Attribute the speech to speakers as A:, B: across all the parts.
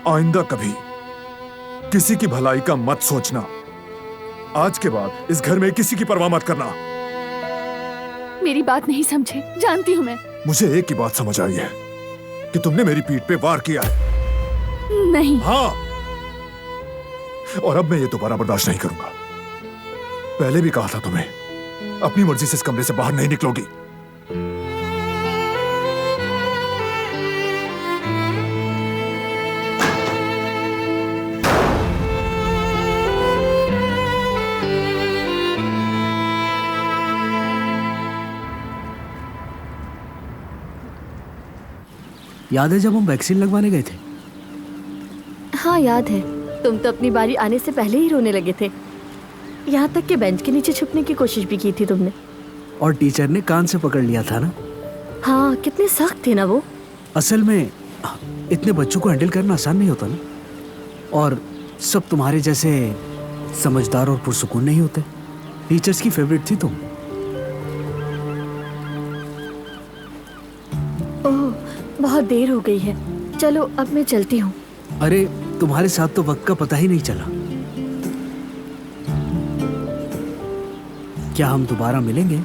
A: आइंदा कभी किसी की भलाई का मत सोचना। आज के बाद इस घर में किसी की परवाह मत करना।
B: मेरी बात नहीं समझे, जानती हूँ मैं।
A: मुझे एक ही बात समझ आई है कि तुमने मेरी पीठ पे वार किया है।
B: नहीं।
A: हाँ, और अब मैं ये दोबारा बर्दाश्त नहीं करूंगा। पहले भी कहा था तुम्हें, अपनी मर्जी से इस कमरे से बाहर नहीं निकलोगी।
C: याद है जब हम वैक्सीन लगवाने गए थे?
B: हाँ याद है, तुम तो अपनी बारी आने से पहले ही रोने लगे थे। यहाँ तक कि बेंच के नीचे छुपने की कोशिश भी की थी तुमने।
C: और टीचर ने कान से पकड़ लिया था ना।
B: हाँ, कितने सख्त थे ना वो।
C: असल में इतने बच्चों को हैंडल करना आसान नहीं होता ना, और सब तुम्हारे जैसे समझदार और पुरसुकून नहीं होते। टीचर्स की फेवरेट थी तुम।
B: ओह, बहुत देर हो गई है, चलो अब मैं चलती हूँ।
C: अरे तुम्हारे साथ तो वक्त का पता ही नहीं चला। क्या हम दोबारा मिलेंगे?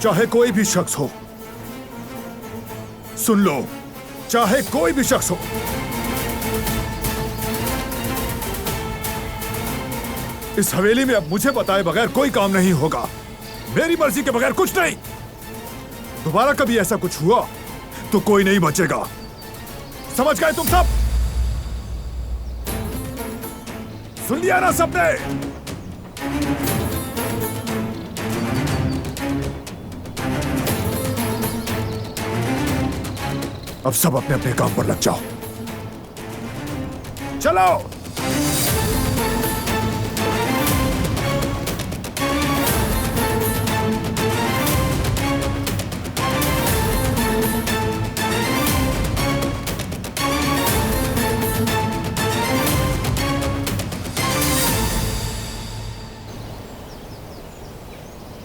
A: चाहे कोई भी शख्स हो, सुन लो, चाहे कोई भी शख्स हो, इस हवेली में अब मुझे बताए बगैर कोई काम नहीं होगा। मेरी मर्जी के बगैर कुछ नहीं। दोबारा कभी ऐसा कुछ हुआ तो कोई नहीं बचेगा। समझ गए तुम सब? सुन लिया ना सबने? अब सब अपने अपने काम पर लग जाओ। चलो।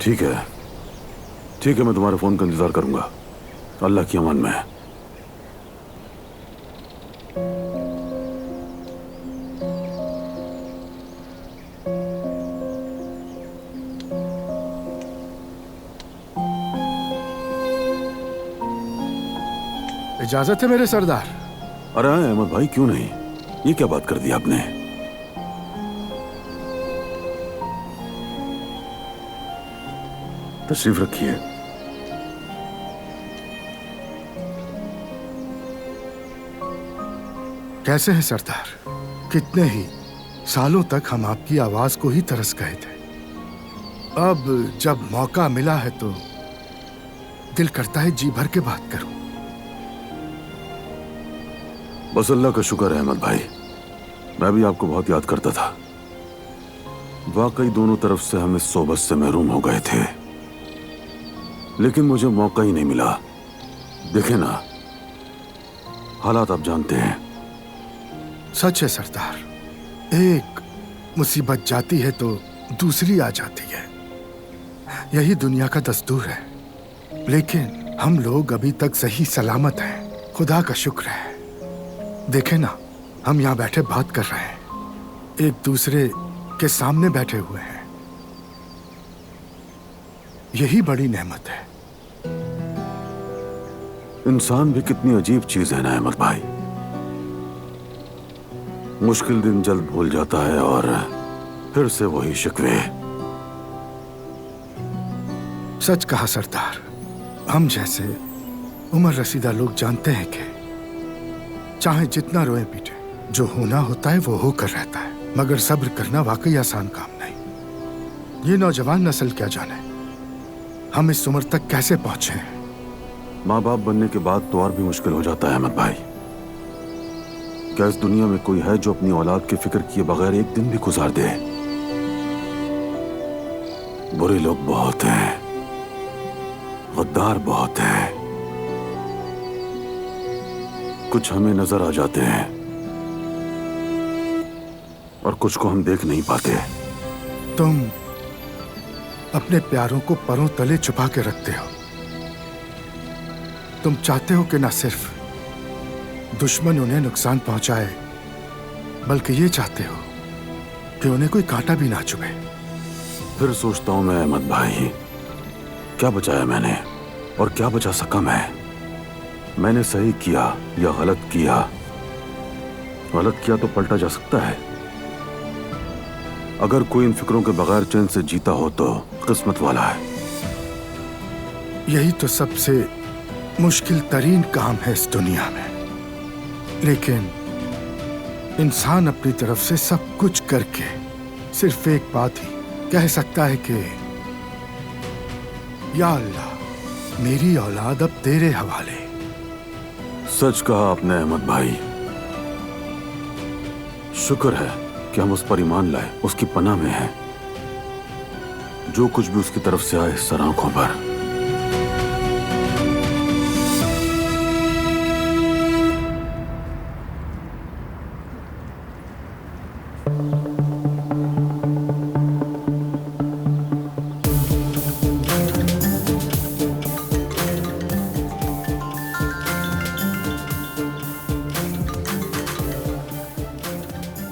D: ठीक है, ठीक है, मैं तुम्हारे फोन का इंतजार करूंगा। अल्लाह की अमान में।
E: इजाजत है मेरे सरदार?
D: अरे हाँ अहमद भाई, क्यों नहीं। ये क्या बात कर दी आपने? तशरीफ रखिए।
E: कैसे हैं सरदार? कितने ही सालों तक हम आपकी आवाज को ही तरस गए थे। अब जब मौका मिला है तो दिल करता है जी भर के बात करूं।
D: बस अल्लाह का शुक्र है अहमद भाई, मैं भी आपको बहुत याद करता था। वाकई दोनों तरफ से हम इस सोबत से महरूम हो गए थे, लेकिन मुझे मौका ही नहीं मिला। देखे ना, हालात आप जानते हैं।
E: सच है सरदार, एक मुसीबत जाती है तो दूसरी आ जाती है। यही दुनिया का दस्तूर है। लेकिन हम लोग अभी तक सही सलामत हैं, खुदा का शुक्र है। देखे ना, हम यहाँ बैठे बात कर रहे हैं, एक दूसरे के सामने बैठे हुए हैं। यही बड़ी नेमत है।
D: इंसान भी कितनी अजीब चीज है ना अहमद भाई। मुश्किल दिन जल्द भूल जाता है और फिर से वही शिकवे।
E: सच कहा सरदार। हम जैसे उम्र रसीदा लोग जानते हैं कि चाहे जितना रोए पीटे, जो होना होता है वो होकर रहता है। मगर सब्र करना वाकई आसान काम नहीं। ये नौजवान नस्ल क्या जाने हम इस उम्र तक कैसे पहुंचे हैं।
D: माँ बाप बनने के बाद तो और भी मुश्किल हो जाता है अहमद भाई। क्या इस दुनिया में कोई है जो अपनी औलाद की फिक्र किए बगैर एक दिन भी गुजार दे? बुरे लोग बहुत हैं, गद्दार बहुत हैं। कुछ हमें नजर आ जाते हैं और कुछ को हम देख नहीं पाते।
E: तुम अपने प्यारों को परों तले छुपा के रखते हो। तुम चाहते हो कि न सिर्फ दुश्मन उन्हें नुकसान पहुंचाए, बल्कि ये चाहते हो कि उन्हें कोई कांटा भी ना चुभे।
D: फिर सोचता हूं मैं अहमद भाई, क्या बचाया मैंने और क्या बचा सका मैं? मैंने सही किया या गलत किया? गलत किया तो पलटा जा सकता है। अगर कोई इन फिक्रों के बगैर चैन से जीता हो तो किस्मत वाला है।
E: यही तो सबसे मुश्किल तरीन काम है इस दुनिया में। लेकिन इंसान अपनी तरफ से सब कुछ करके सिर्फ एक बात ही कह सकता है कि या अल्लाह, मेरी औलाद अब तेरे हवाले।
D: सच कहा आपने अहमद भाई। शुक्र है कि हम उस पर ईमान लाए, उसकी पनाह में हैं। जो कुछ भी उसकी तरफ से आए सर आंखों पर।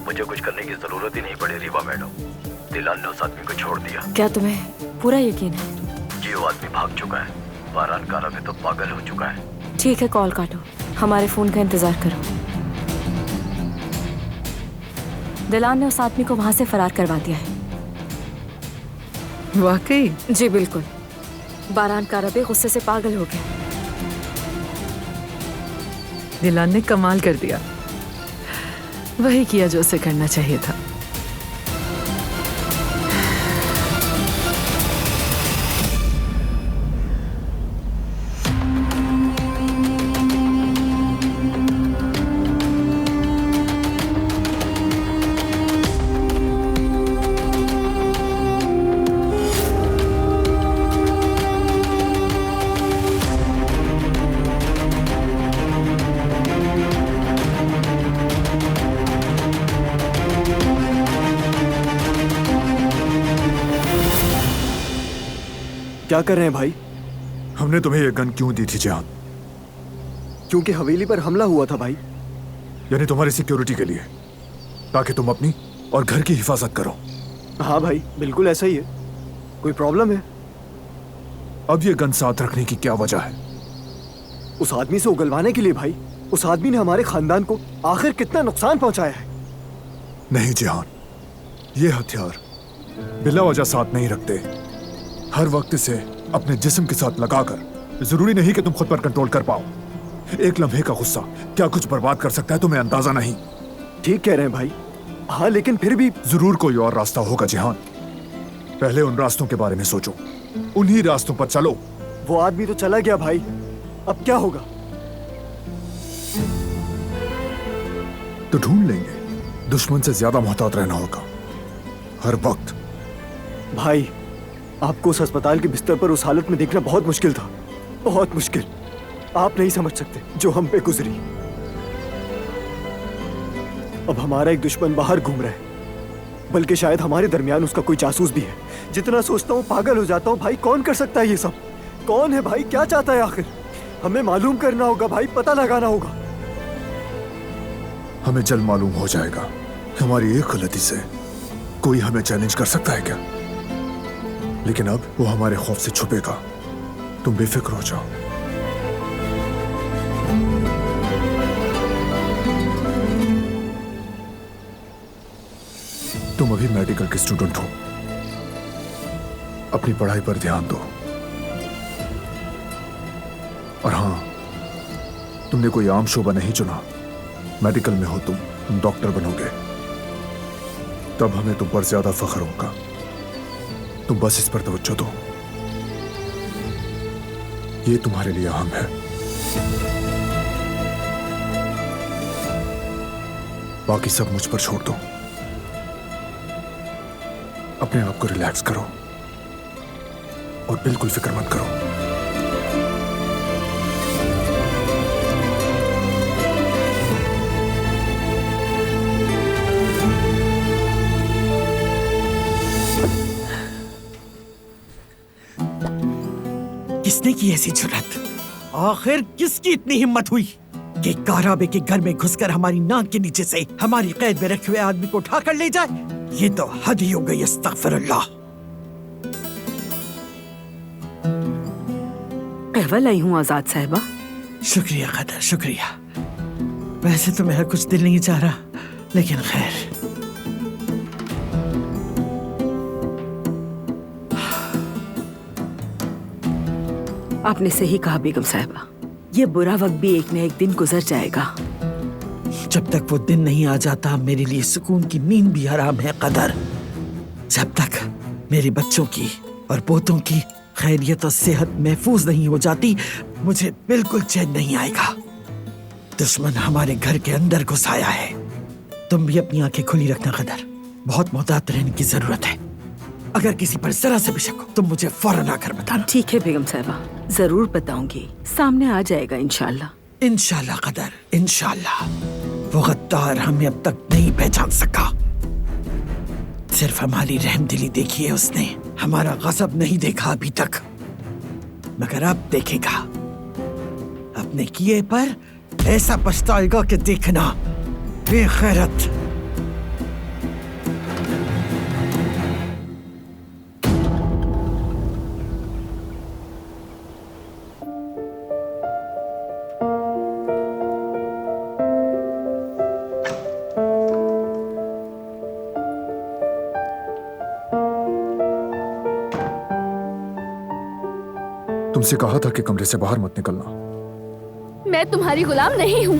F: मुझे कुछ करने की जरूरत ही नहीं पड़ी रीवा मैडम। दिलान ने उस आदमी को छोड़ दिया।
G: क्या तुम्हें पूरा यकीन है?
F: जी वो आदमी भाग चुका है। बारान कारा में तो पागल हो चुका है।
G: ठीक है, कॉल काटो, हमारे फोन का इंतजार करो। दिलान ने उस आदमी को वहां से फरार करवा दिया है।
H: वाकई?
G: जी बिल्कुल। बारान कारा भी गुस्से से पागल हो गया।
H: दिलान ने कमाल कर दिया। वही किया जो उसे करना चाहिए था।
I: क्या कर रहे हैं भाई?
A: हमने तुम्हें ये गन क्यों दी थी जान?
I: क्योंकि हवेली पर हमला हुआ था भाई।
A: यानी तुम्हारी सिक्योरिटी के लिए, ताकि तुम अपनी और घर की हिफाजत करो।
I: हाँ भाई, बिल्कुल ऐसा ही है। कोई प्रॉब्लम है?
A: अब ये गन साथ रखने की क्या वजह है?
I: उस आदमी से उगलवाने के लिए भाई। उस आदमी ने हमारे खानदान को आखिर कितना नुकसान पहुंचाया है।
A: नहीं जिहान, ये हथियार बिला वजह साथ नहीं रखते। हर वक्त इसे अपने जिस्म के साथ लगाकर जरूरी नहीं कि तुम खुद पर कंट्रोल कर पाओ। एक लम्हे का गुस्सा क्या कुछ बर्बाद कर सकता है तुम्हें अंदाजा नहीं।
I: ठीक कह रहे हैं भाई। हाँ लेकिन फिर भी
A: जरूर कोई और रास्ता होगा जिहान। पहले उन रास्तों के बारे में सोचो, उन्हीं रास्तों पर चलो।
I: वो आदमी तो चला गया भाई, अब क्या होगा?
A: तो ढूंढ लेंगे। दुश्मन से ज्यादा मोहतात रहना होगा हर वक्त।
I: भाई आपको उस अस्पताल के बिस्तर पर उस हालत में देखना बहुत मुश्किल था, बहुत मुश्किल। आप नहीं समझ सकते जो हम पे गुजरी। अब हमारा एक दुश्मन बाहर घूम रहा है, बल्कि शायद हमारे दरमियान उसका कोई जासूस भी है। जितना सोचता हूँ पागल हो जाता हूँ भाई। कौन कर सकता है ये सब? कौन है भाई? क्या चाहता है आखिर? हमें मालूम करना होगा भाई, पता लगाना होगा।
A: हमें जल्द मालूम हो जाएगा। हमारी एक गलती से कोई हमें चैलेंज कर सकता है क्या? लेकिन अब वो हमारे खौफ से छुपेगा। तुम बेफिक्र हो जाओ। तुम अभी मेडिकल के स्टूडेंट हो, अपनी पढ़ाई पर ध्यान दो। और हाँ, तुमने कोई आम शोबा नहीं चुना। मेडिकल में हो तुम डॉक्टर बनोगे, तब हमें तुम पर ज्यादा फख्र होगा। तुम बस इस पर तवज्जो दो, ये तुम्हारे लिए अहम है। बाकी सब मुझ पर छोड़ दो। अपने आप को रिलैक्स करो और बिल्कुल फिक्र मत करो।
J: किसने की ऐसी जुर्रत? आखिर किसकी इतनी हिम्मत हुई कि काराबे के घर में घुसकर हमारी नाक के नीचे से हमारी कैद में रखे हुए आदमी को उठा कर ले जाए? ये तो हद ही हो गई, अस्तगफिरुल्लाह।
H: कहवल आई हूँ आजाद साहिबा।
J: शुक्रिया कदर, शुक्रिया। वैसे तो मेरा कुछ दिल नहीं चाह रहा, लेकिन खैर।
H: आपने सही कहा बेगम साहिबा, ये बुरा वक्त भी एक न एक दिन गुजर जाएगा।
J: जब तक वो दिन नहीं आ जाता मेरे लिए सुकून की नींद भी हराम है कदर। जब तक मेरे बच्चों की और पोतों की खैरियत और सेहत महफूज नहीं हो जाती, मुझे बिल्कुल चैन नहीं आएगा। दुश्मन हमारे घर के अंदर घुस आया है। तुम भी अपनी आंखें खुली रखना कदर, बहुत मोहतात रहने की जरूरत है। अगर किसी पर जरा से भी शक हो तुम मुझे फौरन आकर बताना।
H: ठीक है बेगम साहिबा, जरूर बताऊंगी। सामने आ जाएगा इंशाल्लाह।
J: इंशाल्लाह कदर, इंशाल्लाह। वो गद्दार हमें अब तक नहीं पहचान सका। सिर्फ हमारी रहमदिली देखी है उसने, हमारा गज़ब नहीं देखा अभी तक, मगर अब देखेगा। अपने किए पर ऐसा पछताएगा कि देखना बेगैरत।
A: तुमसे कहा था कि कमरे से बाहर मत निकलना।
B: मैं तुम्हारी गुलाम नहीं हूँ।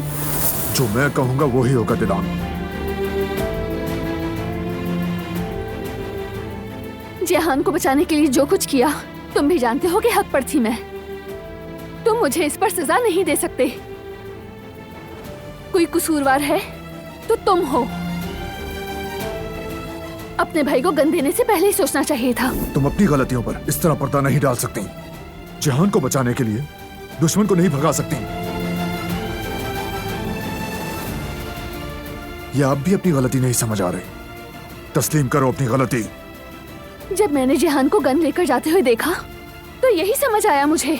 A: जो मैं कहूंगा वो ही होगा दिलान।
B: जेहान को बचाने के लिए जो कुछ किया तुम भी जानते हो कि हक पर थी मैं। तुम मुझे इस पर सजा नहीं दे सकते। कोई कसूरवार है तो तुम हो। अपने भाई को गन देने से पहले ही सोचना चाहिए था।
A: तुम अपनी गलतियों पर इस तरह पर्दा नहीं डाल सकती। जेहान को बचाने के लिए दुश्मन को नहीं भगा सकती। ये आप भी अपनी गलती नहीं समझ आ रहे। तस्लीम करो अपनी गलती।
B: जब मैंने जेहान को गन लेकर जाते हुए देखा तो यही समझ आया मुझे।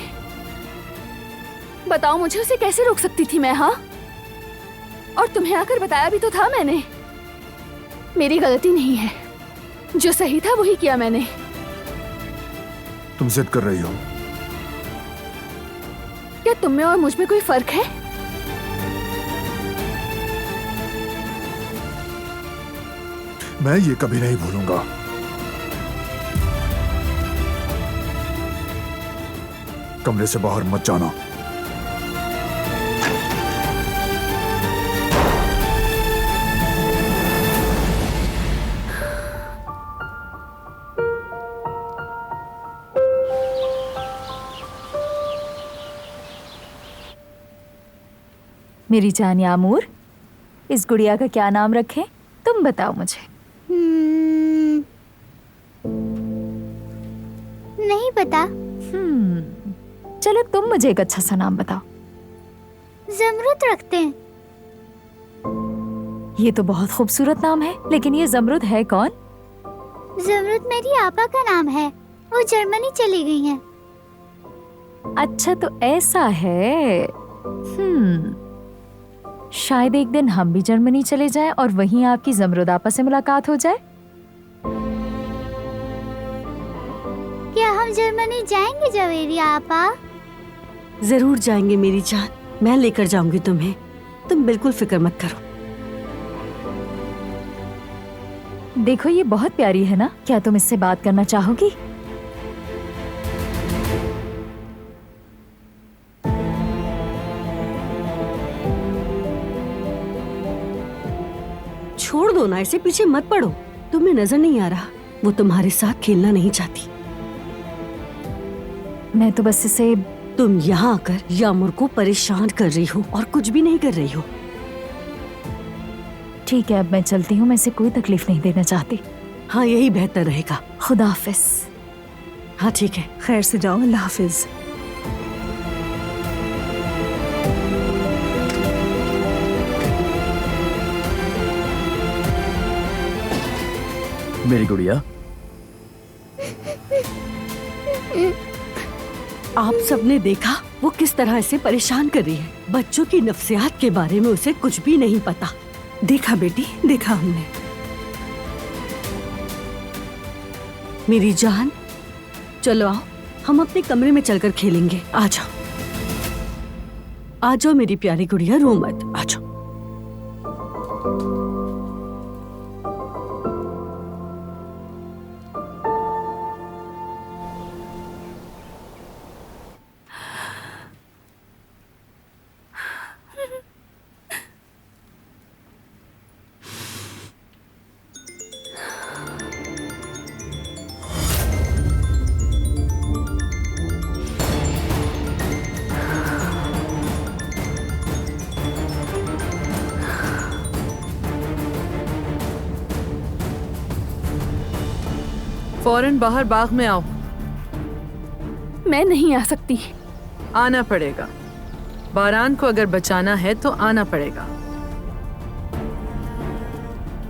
B: बताओ मुझे उसे कैसे रोक सकती थी मैं? हाँ, और तुम्हें आकर बताया भी तो था मैंने। मेरी गलती नहीं है, जो सही था वही किया मैंने।
A: तुम जिद कर रही हो।
B: क्या तुम में और मुझ में कोई फर्क है?
A: मैं ये कभी नहीं भूलूंगा। कमरे से बाहर मत जाना।
K: मेरी जान यामूर, इस गुड़िया का क्या नाम रखें? तुम बताओ मुझे।
L: नहीं पता।
K: चलो तुम मुझे एक अच्छा सा नाम बताओ।
L: जमरुद रखते हैं।
K: ये तो बहुत खूबसूरत नाम है, लेकिन ये जमरुद है कौन?
L: जमरुद मेरी आपा का नाम है, वो जर्मनी चली गई हैं।
K: अच्छा तो ऐसा है। शायद एक दिन हम भी जर्मनी चले जाएं और वहीं आपकी जमरुद आपा से मुलाकात हो जाए।
L: क्या हम जर्मनी जाएंगे जवेरी आपा?
M: जरूर जाएंगे मेरी जान, मैं लेकर जाऊंगी तुम्हें। तुम बिल्कुल फिक्र मत करो।
K: देखो ये बहुत प्यारी है ना, क्या तुम इससे बात करना चाहोगी?
M: छोड़ दो ना, ऐसे पीछे मत पड़ो। तुम्हें नजर नहीं आ रहा वो तुम्हारे साथ खेलना नहीं चाहती।
K: मैं तो बस इसे...
M: तुम यहाँ आकर यामुर को परेशान कर रही हो और कुछ भी नहीं कर रही हो।
K: ठीक है, अब मैं चलती हूँ। मैं इसे कोई तकलीफ नहीं देना चाहती।
M: हाँ, यही बेहतर रहेगा।
K: खुदा हाफिज।
M: हाँ ठीक है,
N: खैर से जाओ। अल्लाह हाफिज।
O: मेरी गुड़िया,
M: आप सबने देखा वो किस तरह से परेशान कर रही है। बच्चों की नफ्सियात के बारे में उसे कुछ भी नहीं पता।
N: देखा बेटी, देखा हमने।
M: मेरी जान, चलो आओ, हम अपने कमरे में चलकर खेलेंगे। आ जाओ, आ जाओ मेरी प्यारी गुड़िया, रो मत, आ जाओ।
H: फौरन बाहर बाग में आओ।
B: मैं नहीं आ सकती।
H: आना पड़ेगा। बारान को अगर बचाना है तो आना पड़ेगा।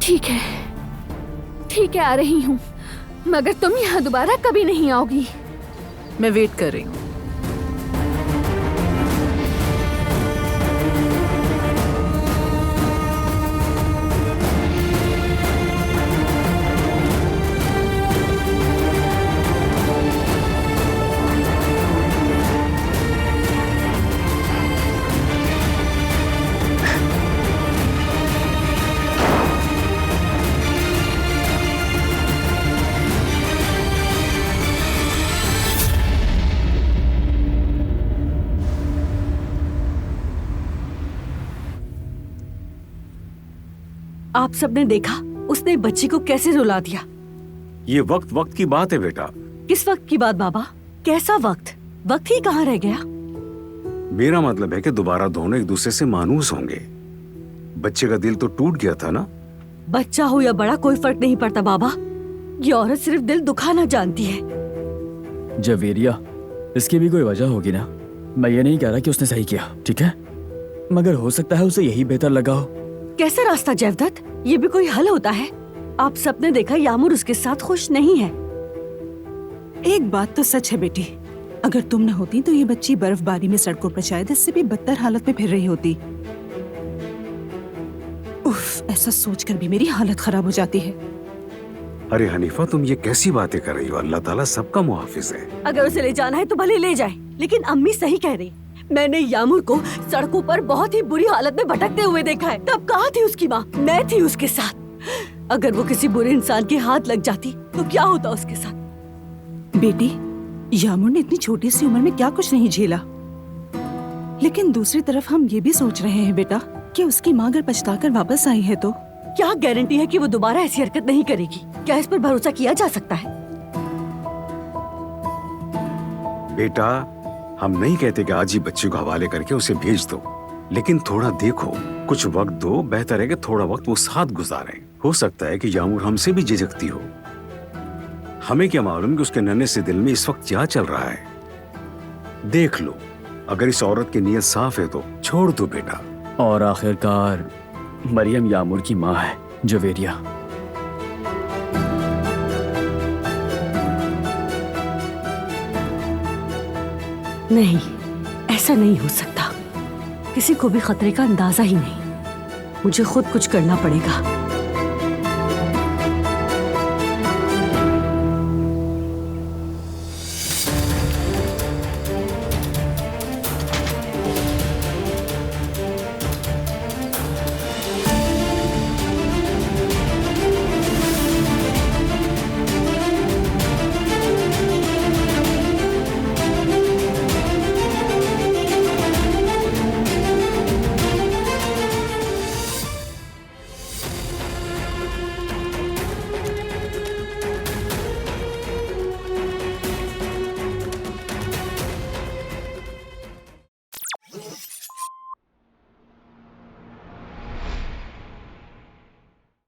B: ठीक है, ठीक है, आ रही हूँ, मगर तुम यहाँ दोबारा कभी नहीं आओगी।
H: मैं वेट कर रही हूँ।
M: आप सबने देखा उसने बच्ची को कैसे रुला दिया।
D: ये वक्त वक्त की बात है बेटा।
M: किस वक्त की बात बाबा? कैसा वक्त? वक्त ही कहाँ रह गया?
D: मेरा मतलब है कि दोबारा दोनों एक दूसरे से मानूस होंगे। बच्चे का दिल तो टूट गया था ना।
M: बच्चा हो या बड़ा कोई फर्क नहीं पड़ता बाबा। ये औरत सिर्फ दिल दुखाना जानती है।
O: जवेरिया, इसकी भी कोई वजह होगी ना। मैं ये नहीं कह रहा कि उसने सही किया, ठीक है, मगर हो सकता है उसे यही बेहतर लगा हो।
M: कैसा रास्ता जयवदत्त? ये भी कोई हल होता है? आप सबने देखा यामुर उसके साथ खुश नहीं है।
N: एक बात तो सच है बेटी, अगर तुम न होती तो ये बच्ची बर्फबारी में सड़कों पर शायद इससे भी बदतर हालत में फिर रही होती। उफ, ऐसा सोचकर भी मेरी हालत खराब हो जाती है।
D: अरे हनीफा, तुम ये कैसी बातें कर रही हो? अल्लाह ताला सबका मुहाफिज है।
M: अगर उसे ले जाना है तो भले ले जाए, लेकिन अम्मी सही कह रही। मैंने यामुर को सड़कों पर बहुत ही बुरी हालत में भटकते हुए देखा है। तब कहाँ थी उसकी माँ? मैं थी उसके साथ। अगर वो किसी बुरे इंसान के हाथ लग जाती तो क्या होता उसके साथ?
N: बेटी, यामुर ने इतनी छोटी सी उम्र में क्या कुछ नहीं झेला। लेकिन दूसरी तरफ हम ये भी सोच रहे हैं बेटा कि उसकी माँ अगर पछताकर वापस आई है तो
M: क्या गारंटी है कि वो दोबारा ऐसी हरकत नहीं करेगी? क्या इस पर भरोसा किया जा सकता है?
D: बेटा, हम नहीं कहते कि आज ही बच्चे को हवाले करके उसे भेज दो, लेकिन थोड़ा देखो, कुछ वक्त दो। बेहतर है कि थोड़ा वक्त वो साथ गुजारें। हो सकता है कि यामुर हमसे भी झिझकती हो। हमें क्या मालूम कि उसके नन्हे से दिल में इस वक्त क्या चल रहा है। देख लो, अगर इस औरत की नीयत साफ है तो छोड़ दो बेटा।
O: और आखिरकार मरियम यामुर की माँ है, जवेरिया।
M: नहीं, ऐसा नहीं हो सकता। किसी को भी खतरे का अंदाजा ही नहीं। मुझे खुद कुछ करना पड़ेगा।